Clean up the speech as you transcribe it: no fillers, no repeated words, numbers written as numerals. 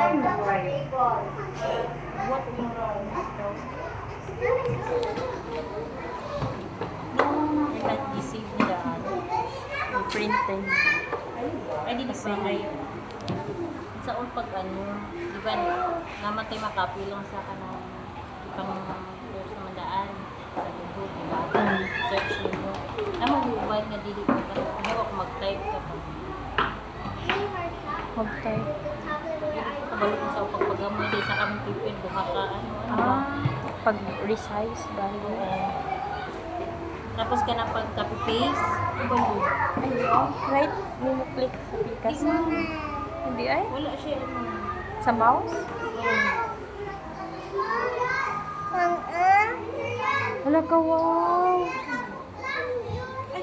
What went wrong? You're not deceived nila. Yung printing. Ay, di na kayo. Sa all pag ano, di ba, namatay makapi lang sa kanang pang post na mandaan sa YouTube, di ba? Search mo. Namahubad nga dili ko ka. Ayaw ako mag-type ka pa. Mag-type. Kabalo ko sa pagpagamoy sa isa kaming pipin, bumaka, ano ba? Pag-resize ba? Tapos ka na pag-copy-paste, balo. Right? Mo click sa pikas. Hindi ay? Wala siya, ano. Sa mouse? Wala ka, wow!